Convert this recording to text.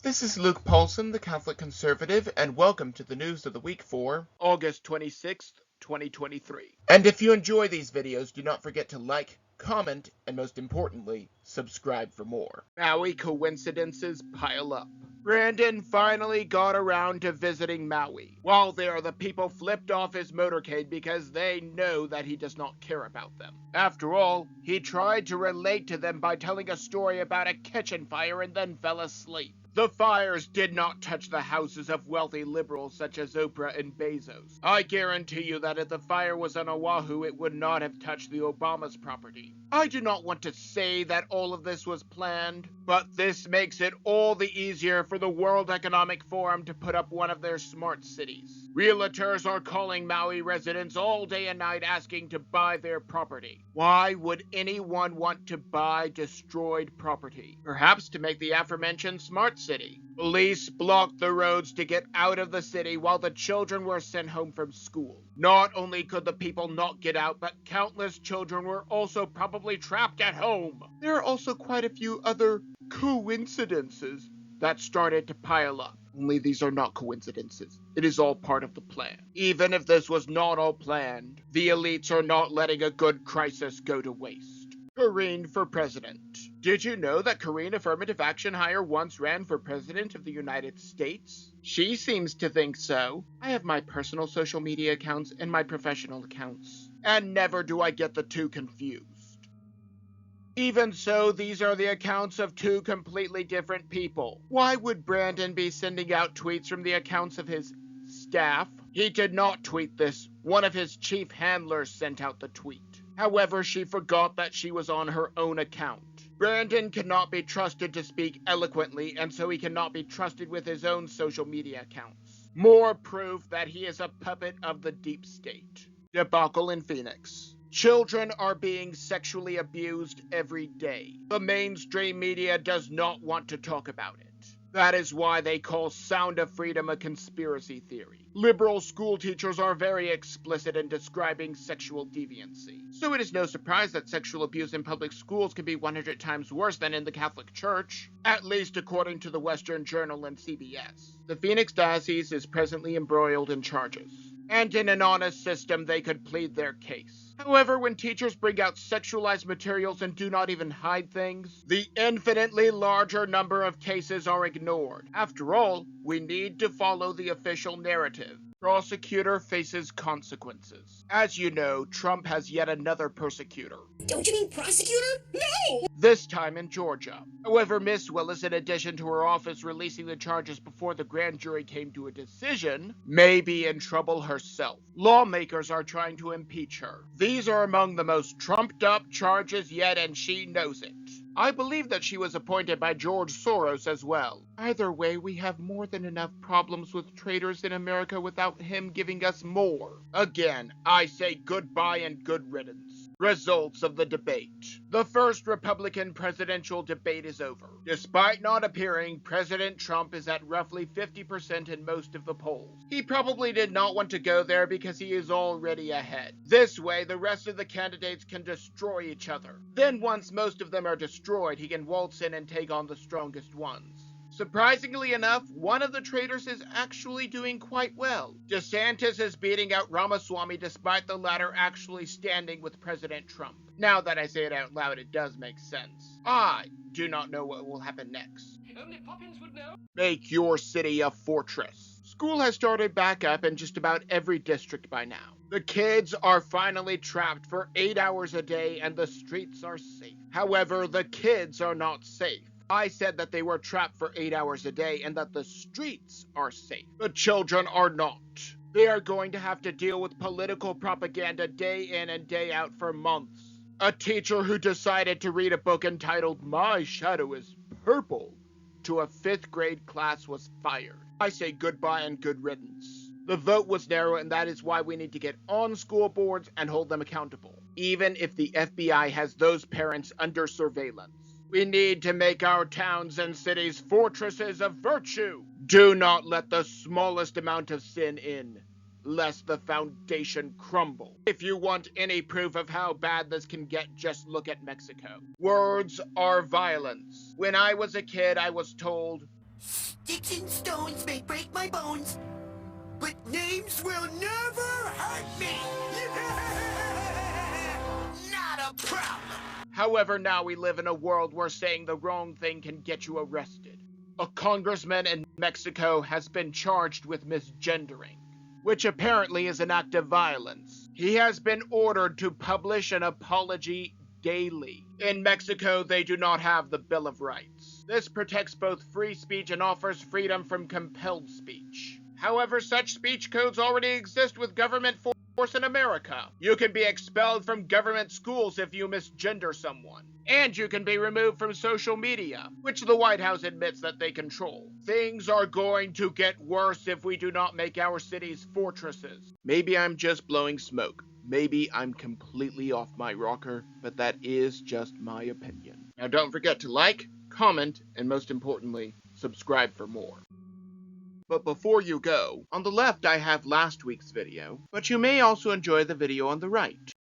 This is Luke Paulson, the Catholic Conservative, and welcome to the news of the week for August 26th, 2023. And if you enjoy these videos, do not forget to like, comment, and most importantly, subscribe for more. Maui coincidences pile up. Brandon finally got around to visiting Maui. While there, the people flipped off his motorcade because they know that he does not care about them. After all, he tried to relate to them by telling a story about a kitchen fire and then fell asleep. The fires did not touch the houses of wealthy liberals such as Oprah and Bezos. I guarantee you that if the fire was on Oahu, it would not have touched the Obama's property. I do not want to say that all of this was planned, but this makes it all the easier for the World Economic Forum to put up one of their smart cities. Realtors are calling Maui residents all day and night asking to buy their property. Why would anyone want to buy destroyed property? Perhaps to make the aforementioned smart city. Police blocked the roads to get out of the city while the children were sent home from school. Not only could the people not get out, but countless children were also probably trapped at home. There are also quite a few other coincidences that started to pile up. Only these are not coincidences. It is all part of the plan. Even if this was not all planned, the elites are not letting a good crisis go to waste. Karine for president. Did you know that Karine Affirmative Action Hire once ran for president of the United States? She seems to think so. I have my personal social media accounts and my professional accounts, and never do I get the two confused. Even so, these are the accounts of two completely different people. Why would Brandon be sending out tweets from the accounts of his staff? He did not tweet this. One of his chief handlers sent out the tweet. However, she forgot that she was on her own account. Brandon cannot be trusted to speak eloquently, and so he cannot be trusted with his own social media accounts. More proof that he is a puppet of the deep state. Debacle in Phoenix. Children are being sexually abused every day. The mainstream media does not want to talk about it. That is why they call Sound of Freedom a conspiracy theory. Liberal school teachers are very explicit in describing sexual deviancy. So it is no surprise that sexual abuse in public schools can be 100 times worse than in the Catholic Church, at least according to the Western Journal and CBS. The Phoenix Diocese is presently embroiled in charges, and in an honest system they could plead their case. However, when teachers bring out sexualized materials and do not even hide things, the infinitely larger number of cases are ignored. After all, we need to follow the official narrative. Prosecutor faces consequences. As you know, Trump has yet another persecutor. Don't you mean prosecutor? No! This time in Georgia. However, Miss Willis, in addition to her office releasing the charges before the grand jury came to a decision, may be in trouble herself. Lawmakers are trying to impeach her. These are among the most trumped-up charges yet, and she knows it. I believe that she was appointed by George Soros as well. Either way, we have more than enough problems with traitors in America without him giving us more. Again, I say goodbye and good riddance. Results of the debate. The first Republican presidential debate is over. Despite not appearing, President Trump is at roughly 50% in most of the polls. He probably did not want to go there because he is already ahead. This way, the rest of the candidates can destroy each other. Then once most of them are destroyed, he can waltz in and take on the strongest ones. Surprisingly enough, one of the traitors is actually doing quite well. DeSantis is beating out Ramaswamy despite the latter actually standing with President Trump. Now that I say it out loud, it does make sense. I do not know what will happen next. Only Poppins would know. Make your city a fortress. School has started back up in just about every district by now. The kids are finally trapped for 8 hours a day and the streets are safe. However, the kids are not safe. I said that they were trapped for 8 hours a day and that the streets are safe. The children are not. They are going to have to deal with political propaganda day in and day out for months. A teacher who decided to read a book entitled "My Shadow is Purple" to a 5th grade class was fired. I say goodbye and good riddance. The vote was narrow, and that is why we need to get on school boards and hold them accountable, even if the FBI has those parents under surveillance. We need to make our towns and cities fortresses of virtue. Do not let the smallest amount of sin in, lest the foundation crumble. If you want any proof of how bad this can get, just look at Mexico. Words are violence. When I was a kid, I was told, Sticks and stones may break my bones, but names will never hurt me! Not a problem! However, now we live in a world where saying the wrong thing can get you arrested. A congressman in Mexico has been charged with misgendering, which apparently is an act of violence. He has been ordered to publish an apology daily. In Mexico, they do not have the Bill of Rights. This protects both free speech and offers freedom from compelled speech. However, such speech codes already exist with government force in America. You can be expelled from government schools if you misgender someone. And you can be removed from social media, which the White House admits that they control. Things are going to get worse if we do not make our cities fortresses. Maybe I'm just blowing smoke. Maybe I'm completely off my rocker, but that is just my opinion. Now don't forget to like, comment, and most importantly, subscribe for more. But before you go, on the left I have last week's video, but you may also enjoy the video on the right.